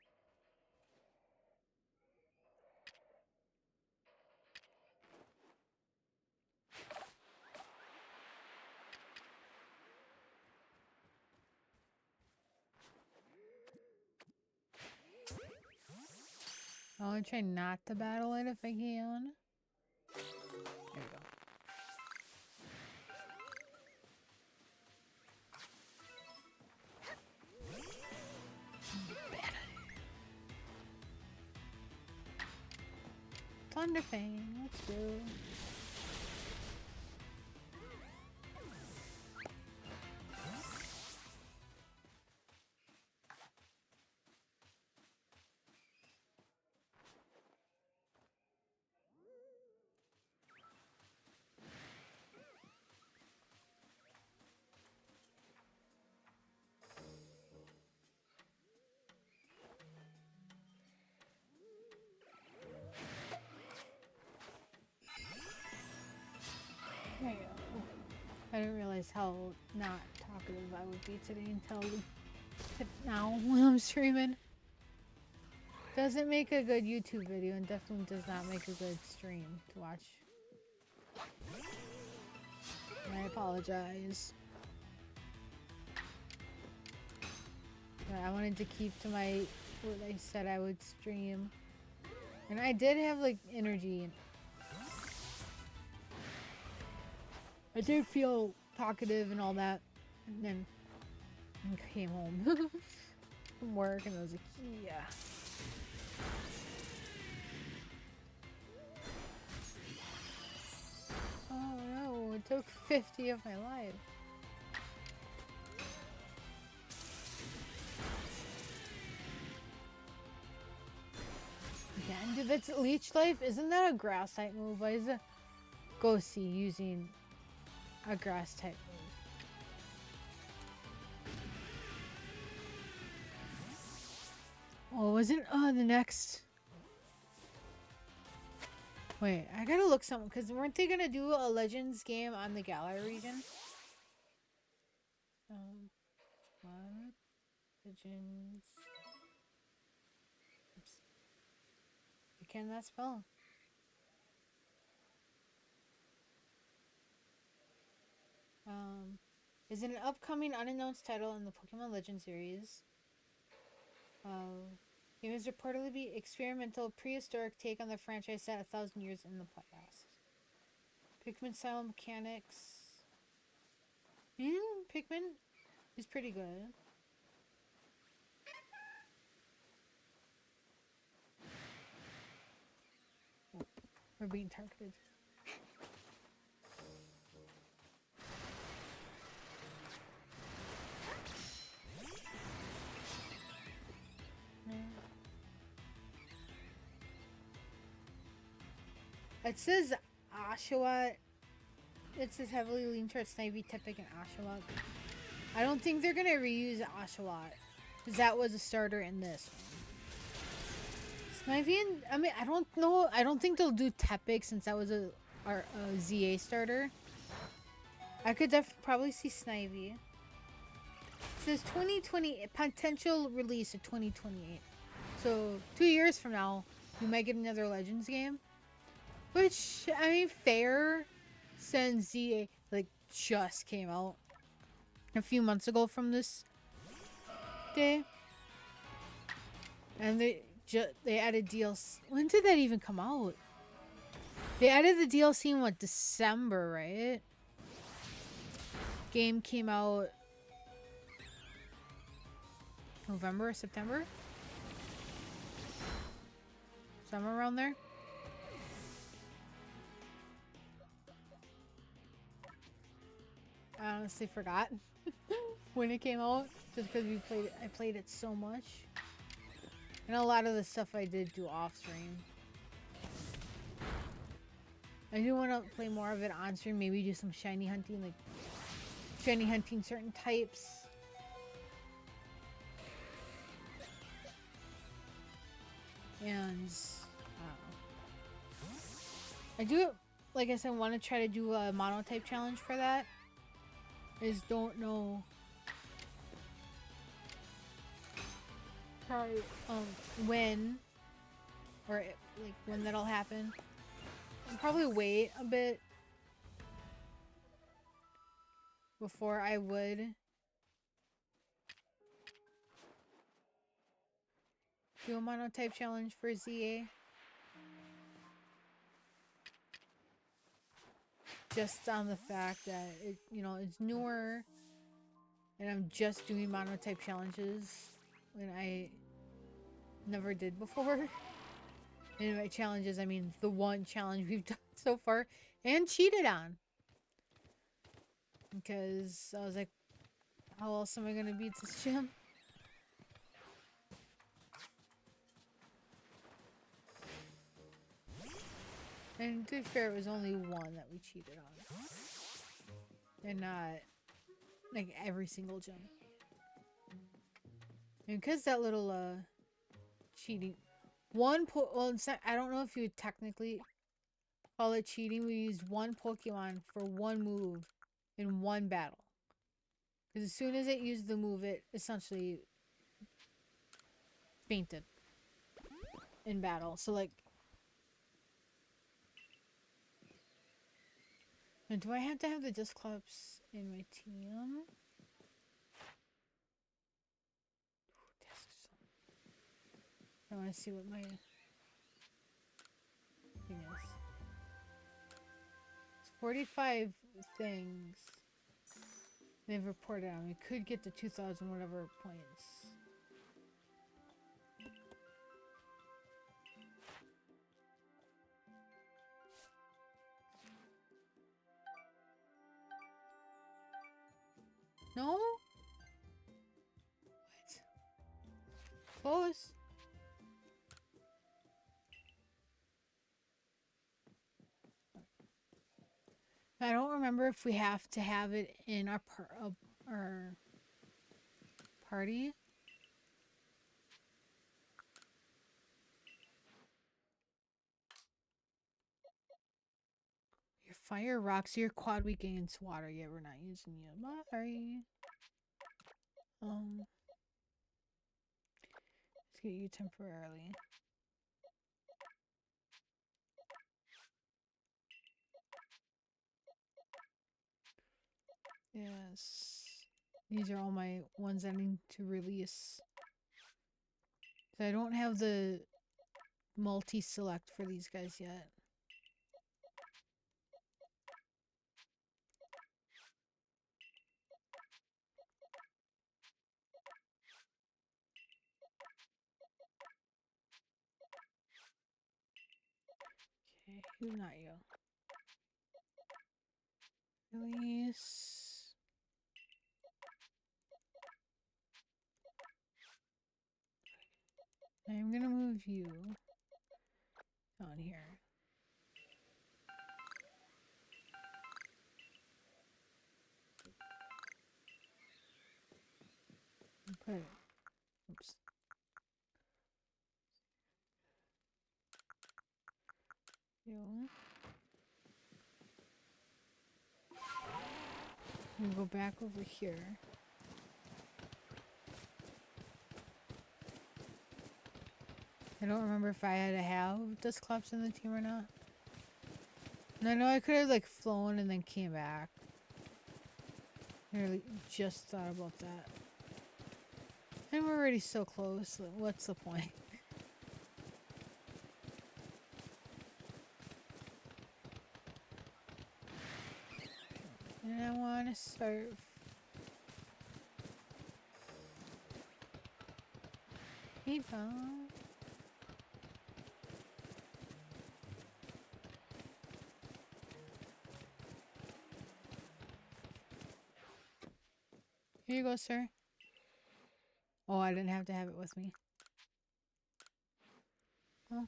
I'll try not to battle it if I can. There we go. Thunderfang, let's go. There you go. I didn't realize how not talkative I would be today until now when I'm streaming. Doesn't make a good YouTube video and definitely does not make a good stream to watch. I apologize. But I wanted to keep to my what I said I would stream. And I did have like energy. I did feel talkative and all that. And then I came home from work and I was like, yeah. Oh no, it took 50 of my life. Again, dude, that's Leech Life. Isn't that a grass type move? Why is a Ghosty using a grass type move? Oh, wasn't the next? Wait, I gotta look something because weren't they gonna do a Legends game on the Galar region? What? Legends. Oops. Can that spell? Is it an upcoming unannounced title in the Pokemon Legends series? Game is reportedly be experimental, prehistoric take on the franchise set 1,000 years in the past. Pikmin style mechanics. Pikmin is pretty good. Oh, we're being targeted. It says Oshawott. It says heavily lean towards Snivy, Tepig, and Oshawott. I don't think they're gonna reuse Oshawott because that was a starter in this one. Snivy and I mean I don't know. I don't think they'll do Tepig since that was a ZA starter. I could probably see Snivy. It says 2020 potential release of 2028. So 2 years from now, you might get another Legends game. Which, I mean, fair, since ZA, like, just came out a few months ago from this day. And they added DLC. When did that even come out? They added the DLC in, what, December, right? Game came out November, September? Somewhere around there. I honestly forgot when it came out, just because I played it so much. And a lot of the stuff I did do off stream. I do want to play more of it on stream, maybe do some shiny hunting, like shiny hunting certain types. And I do, like I said, want to try to do a monotype challenge for that. I just don't know try when or like when that'll happen. I'll probably wait a bit before I would do a monotype challenge for ZA. Just on the fact that it, you know, it's newer and I'm just doing monotype challenges when I never did before. And by challenges, I mean the one challenge we've done so far and cheated on. Because I was like, how else am I gonna beat this gym? And to be fair, it was only one that we cheated on. And not like every single gym. And because that little cheating, well, it's not, I don't know if you would technically call it cheating. We used one Pokemon for one move in one battle. Because as soon as it used the move, it essentially fainted in battle. So like, and do I have to have the Dusclops in my team? I want to see what my thing is. It's 45 things they've reported on. We could get to 2,000 whatever points. No? What? Close. I don't remember if we have to have it in our party. Your fire rocks, your quad weak against water. Yeah, we're not using you. Sorry. Let's get you temporarily. Yes. These are all my ones I need to release. So I don't have the multi-select for these guys yet. Okay, who not you? Release. I'm gonna move you on here. Put, oops. You. I'm gonna go back over here. I don't remember if I had to have Dusclops in the team or not. And I know I could have like flown and then came back. I really just thought about that. And we're already so close. What's the point? And I want to surf. Hey, Bob. Here you go, sir. Oh, I didn't have to have it with me. Oh.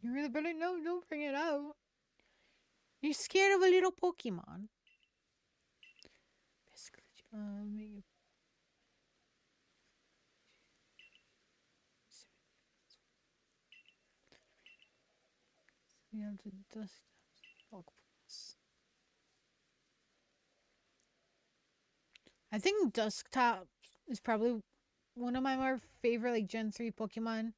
You really better no, don't bring it out. You're scared of a little Pokemon. We have to dust. I think Dusclops is probably one of my more favorite like Gen 3 Pokemon,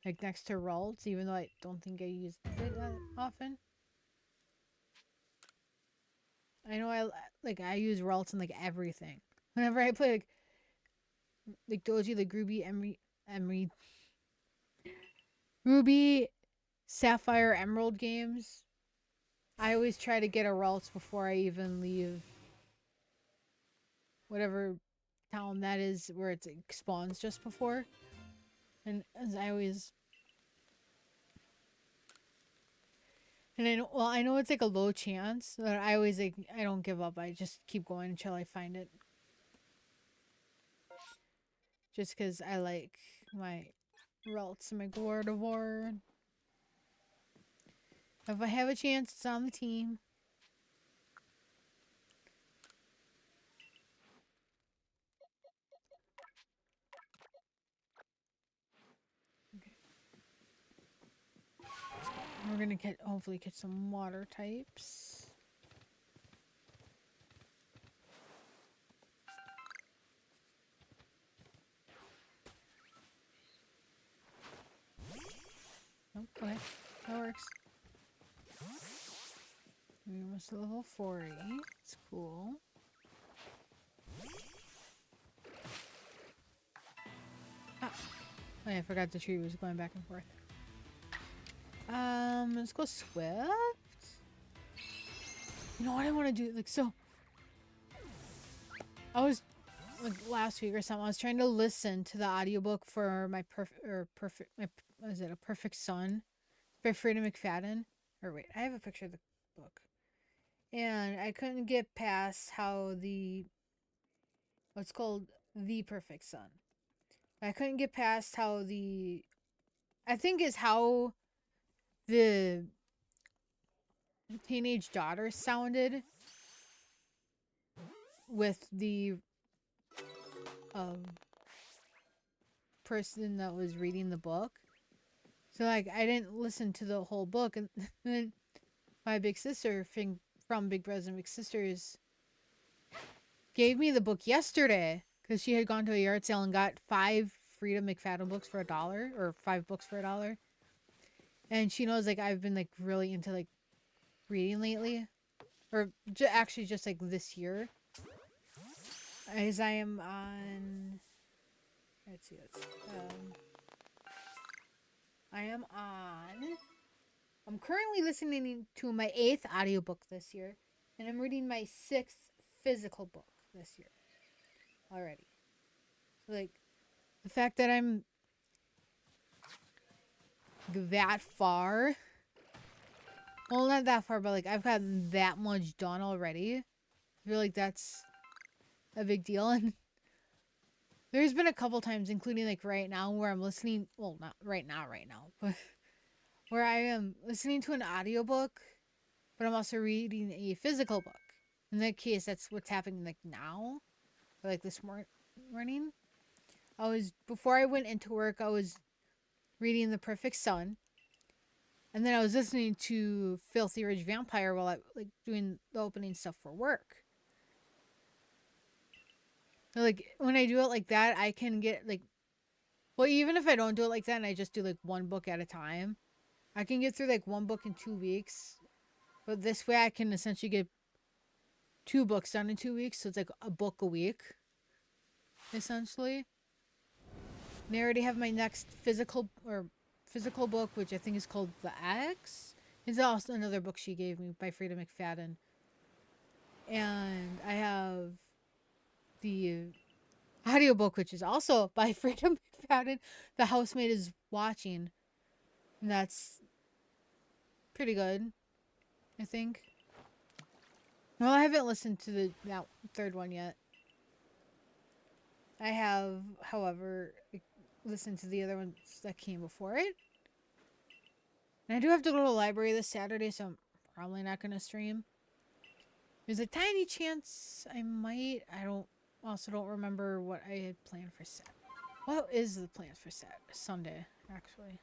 like next to Ralts, even though I don't think I use it often. I know I use Ralts in like everything. Whenever I play like Doji, like Emery, Ruby, Sapphire, Emerald games, I always try to get a Ralts before I even leave whatever town that is where it spawns just before. And as I always, and I know it's like a low chance, but I always like I don't give up. I just keep going until I find it. Just because I like my Ralts and my Gardevoir. If I have a chance, it's on the team. Okay. We're gonna hopefully get some water types. Oh, okay, that works. We're almost level 40. It's cool. Ah. Oh, yeah, I forgot the tree was going back and forth. Let's go Swift. You know what I want to do? Like, so I was like last week or something. I was trying to listen to the audiobook for my Perfect Son by Frida McFadden. Or wait, I have a picture of the book, and I couldn't get past how what's called The Perfect Son. I couldn't get past how I think is how the teenage daughter sounded with the person that was reading the book. So like I didn't listen to the whole book, and then my big sister from Big Brothers and Big Sisters gave me the book yesterday because she had gone to a yard sale and got 5 Frida McFadden books for $1, or 5 books for $1. And she knows like I've been like really into like reading lately, or actually just like this year, as I am on. Let's see. I am on. I'm currently listening to my 8th audiobook this year, and I'm reading my 6th physical book this year already. So, like, the fact that I'm that far, well, not that far, but like, I've gotten that much done already. I feel like that's a big deal. And there's been a couple times, including like right now, where I'm listening, well, not right now, but where I am listening to an audiobook, but I'm also reading a physical book. In that case, that's what's happening like now, or like this morning. Before I went into work, I was reading The Perfect Son, and then I was listening to Filthy Rich Vampire while I like doing the opening stuff for work. So, like when I do it like that, I can get like, well, even if I don't do it like that and I just do like one book at a time, I can get through like one book in 2 weeks. But this way I can essentially get 2 books done in 2 weeks. So it's like a book a week, essentially. And I already have my next physical book, which I think is called The X. It's also another book she gave me by Frida McFadden. And I have the audiobook, which is also by Frida McFadden. The Housemaid is Watching. And that's pretty good, I think. Well, I haven't listened to that 3rd one yet. I have, however, listened to the other ones that came before it. And I do have to go to the library this Saturday, so I'm probably not going to stream. There's a tiny chance I might. I don't remember what I had planned for Saturday. What is the plan for Sunday, actually?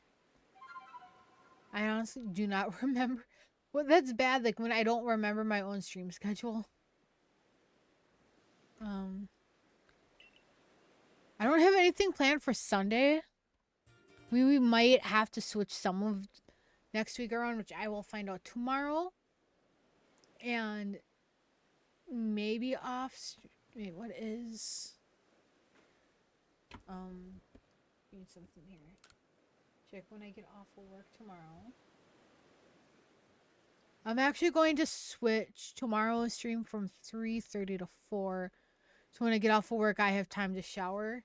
I honestly do not remember. Well, that's bad, like when I don't remember my own stream schedule. I don't have anything planned for Sunday. We might have to switch some of next week around, which I will find out tomorrow. And maybe off. Wait, what is? Need something here. Check when I get off of work tomorrow. I'm actually going to switch tomorrow's stream from 3:30 to 4. So when I get off of work, I have time to shower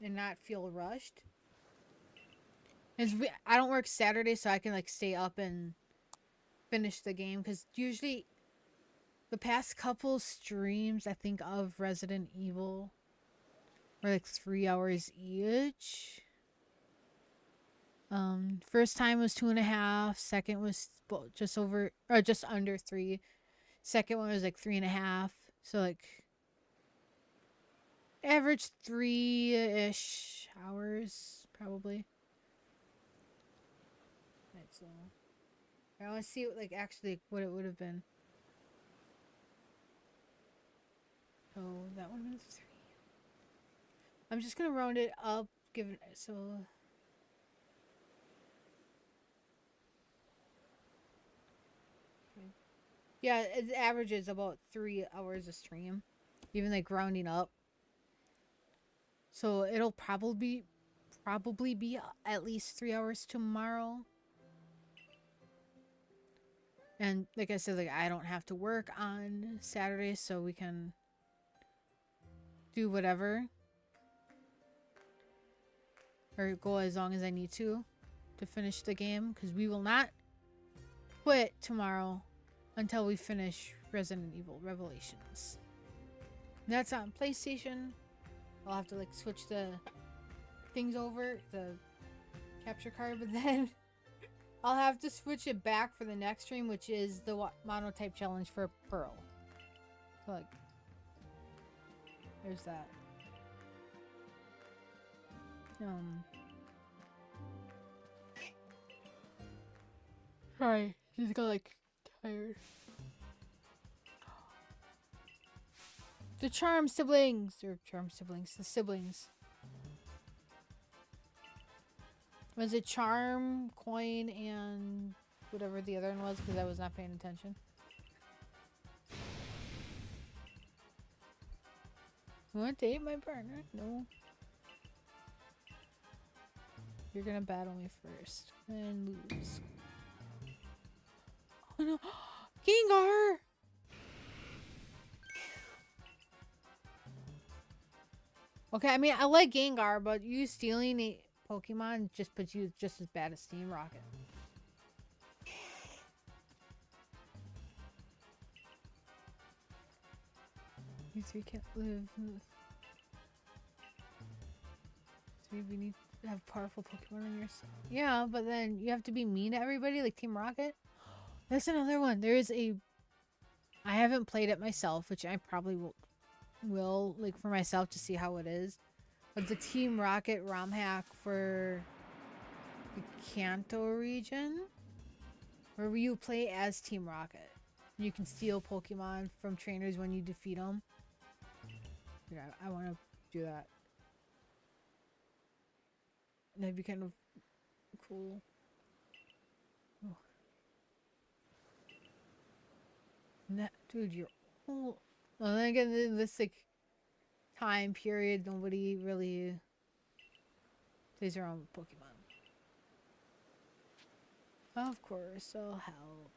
and not feel rushed. I don't work Saturday, so I can like stay up and finish the game. Because usually, the past couple streams I think of Resident Evil were like 3 hours each. First time was 2.5. Second was just over or just under 3. Second one was like 3.5. So like average 3-ish hours probably. Right, so I want to see what, like actually what it would have been. Oh, that one was 3. I'm just gonna round it up. Give it so. Yeah, it averages about 3 hours a stream, even like rounding up. So it'll probably be at least 3 hours tomorrow. And like I said, like I don't have to work on Saturday, so we can do whatever or go as long as I need to finish the game, because we will not quit tomorrow until we finish Resident Evil Revelations. That's on PlayStation. I'll have to like switch the things over, the capture card, but then I'll have to switch it back for the next stream, which is the monotype challenge for Pearl. So like, there's that. Sorry, just got like tired. The Charm siblings, the siblings. Was it Charm, Coin, and whatever the other one was? Because I was not paying attention. You want to date my partner? No. You're gonna battle me first and lose. Oh no, Gengar! Okay, I mean I like Gengar, but you stealing a Pokemon just puts you just as bad as Team Rocket. You three can't live. So we need to have powerful Pokemon on your side. Yeah, but then you have to be mean to everybody like Team Rocket. That's another one. There is a. I haven't played it myself, which I probably will like for myself to see how it is. But the Team Rocket ROM hack for the Kanto region, where you play as Team Rocket. You can steal Pokemon from trainers when you defeat them. Yeah, I want to do that. That'd be kind of cool. Oh. That, dude, you're old. Well, then again, in this like time period, nobody really plays around with Pokemon. Of course, I'll help.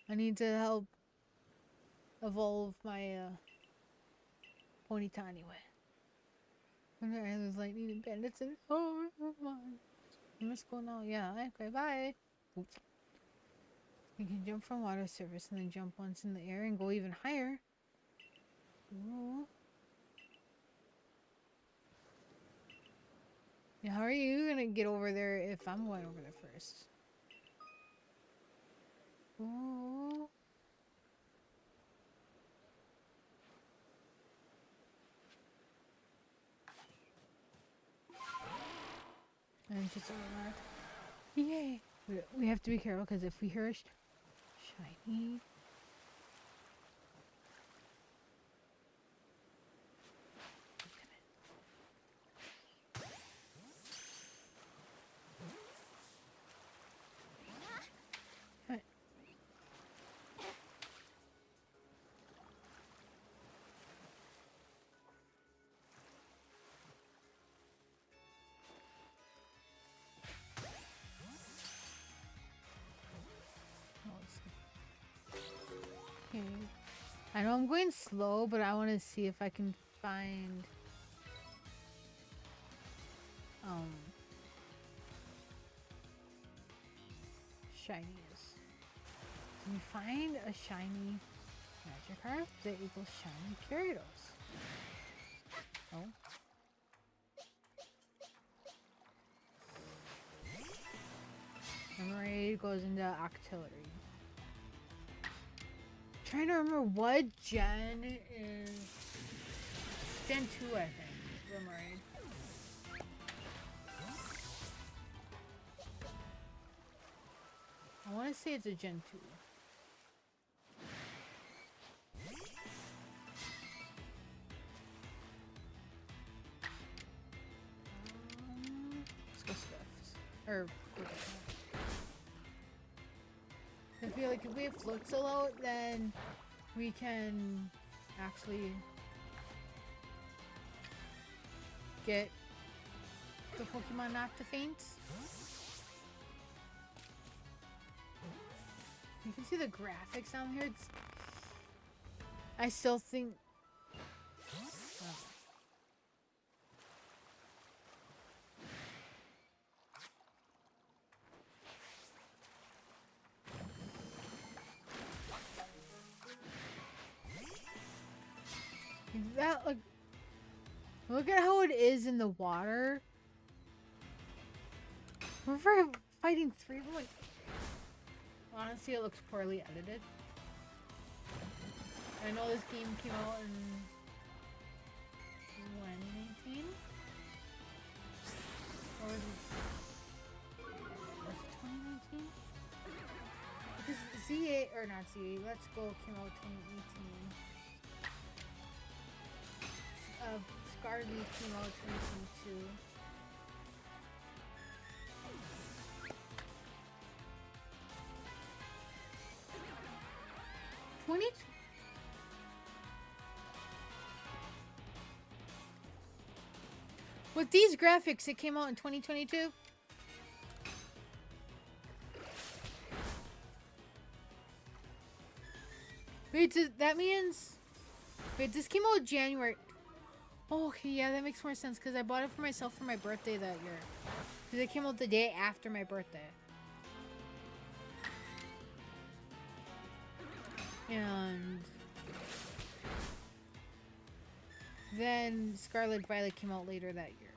I need to help evolve my Ponyta anyway. There's lightning and bandits and oh my! I must go now. Yeah. Okay. Bye. Oops. You can jump from water surface and then jump once in the air and go even higher. Ooh. Yeah, how are you gonna get over there if I'm going over there first? Ooh. And just over. Yay! We have to be careful because if we hear a shiny. I know I'm going slow, but I want to see if I can find shinies. Can you find a shiny Magikarp that equals shiny Gyarados? Oh. Memory goes into Octillery. Trying to remember what gen is. Gen 2, I think. Remoraid. I want to say it's a Gen 2. Let's go Swift. Or I feel like if we have Floatzel, then we can actually get the Pokemon not to faint. You can see the graphics down here. I still think. That look at how it is in the water. We're fighting 3 of them. Honestly, it looks poorly edited. I know this game came out in 2019? Or was it 2019? Because Z8, or not Z8, Let's Go came out 2018. Scarlet came out 2022. With these graphics, it came out in 2022. Wait, that means... Wait, this came out January... Oh, okay, yeah, that makes more sense, because I bought it for myself for my birthday that year. Because it came out the day after my birthday. And... then Scarlet Violet came out later that year.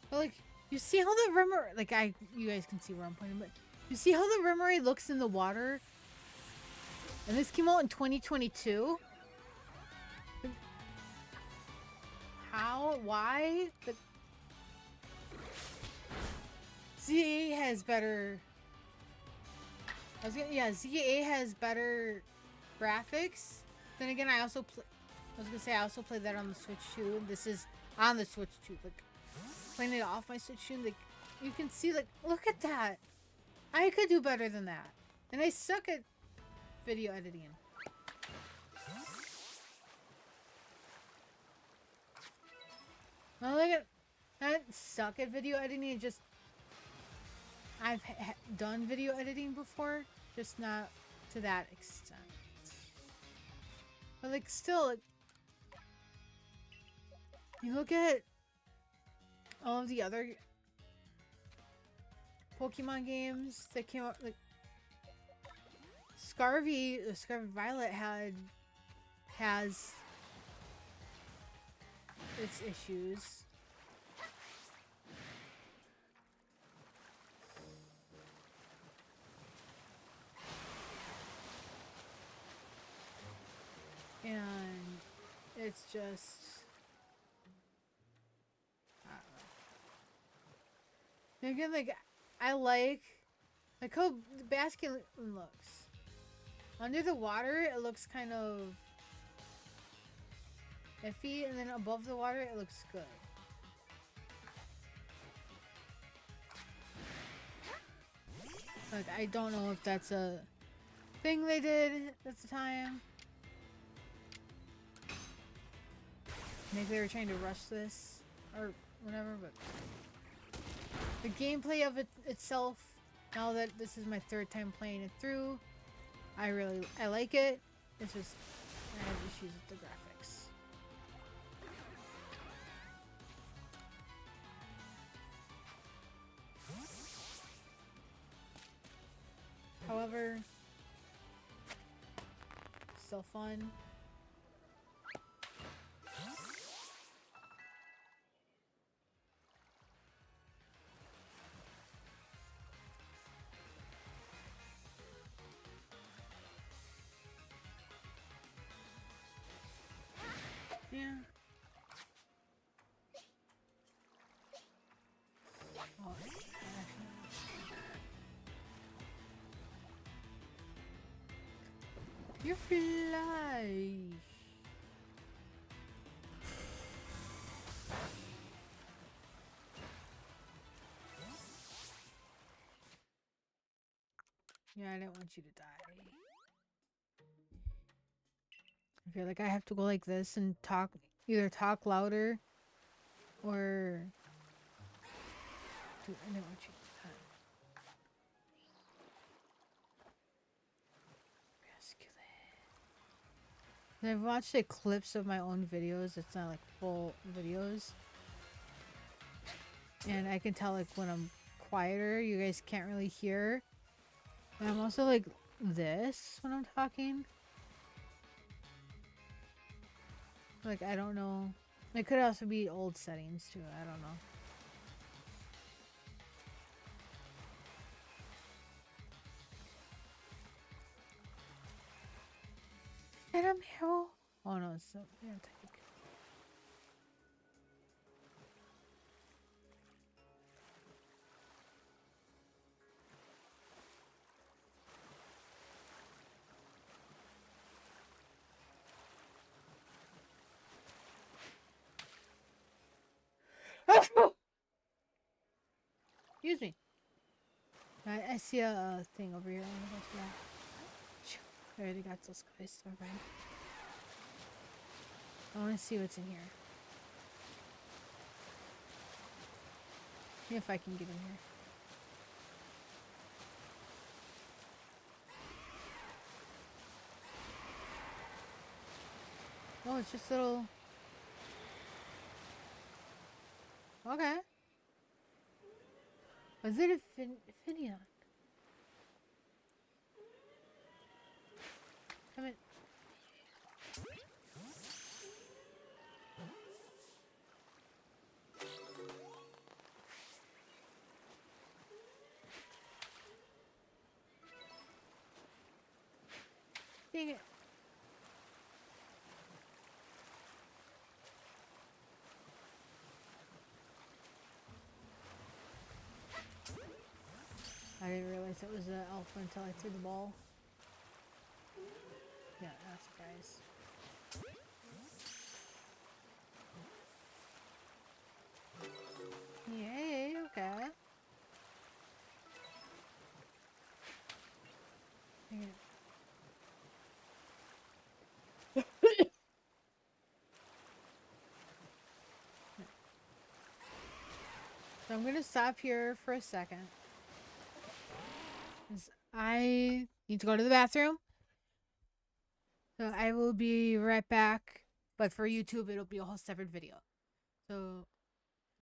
But like, you see how the Remoraid, like you guys can see where I'm pointing, but you see how the Remoraid looks in the water? And this came out in 2022? How? Why? But ZA has better... ZA has better graphics. Then again, I was gonna say I also play that on the Switch too. This is on the Switch too. Like, playing it off my Switch too. Like, you can see, like, look at that. I could do better than that. And I suck at video editing. Well, look at... I don't suck at video editing, just... I've done video editing before, just not to that extent. But, like, still, like... You look at all of the other Pokemon games that came out, like... Scarlet Violet has its issues. And it's just... Again, like, I like how the basket looks. Under the water, it looks kind of iffy, and then above the water, it looks good. Like, I don't know if that's a thing they did at the time. Maybe they were trying to rush this or whatever, but The gameplay of it itself, now that this is my third time playing it through, I like it. It's just I have issues with the graphics. However, still fun. Yeah. Oh, you fly. Yeah, I didn't want you to die. I feel like I have to go like this and either talk louder or... Dude, I didn't want you to die. Rescue that. I've watched like clips of my own videos. It's not like full videos. And I can tell like when I'm quieter, you guys can't really hear. And I'm also like this when I'm talking. Like, I don't know. It could also be old settings too. I don't know. And I'm here. Oh no, it's so damn tight. Excuse me. I see a thing over here. I'm gonna go to that. I already got those guys. Alright. I want to see what's in here. See if I can get in here. Oh, it's just little... Okay. Was it a Finion? Come in. Dang it. I didn't realize it was an alpha until I threw the ball. Yeah, not surprised. Yay, okay. Dang it. So I'm gonna stop here for a second. 'Cause I need to go to the bathroom. So I will be right back. But for YouTube, it'll be a whole separate video. So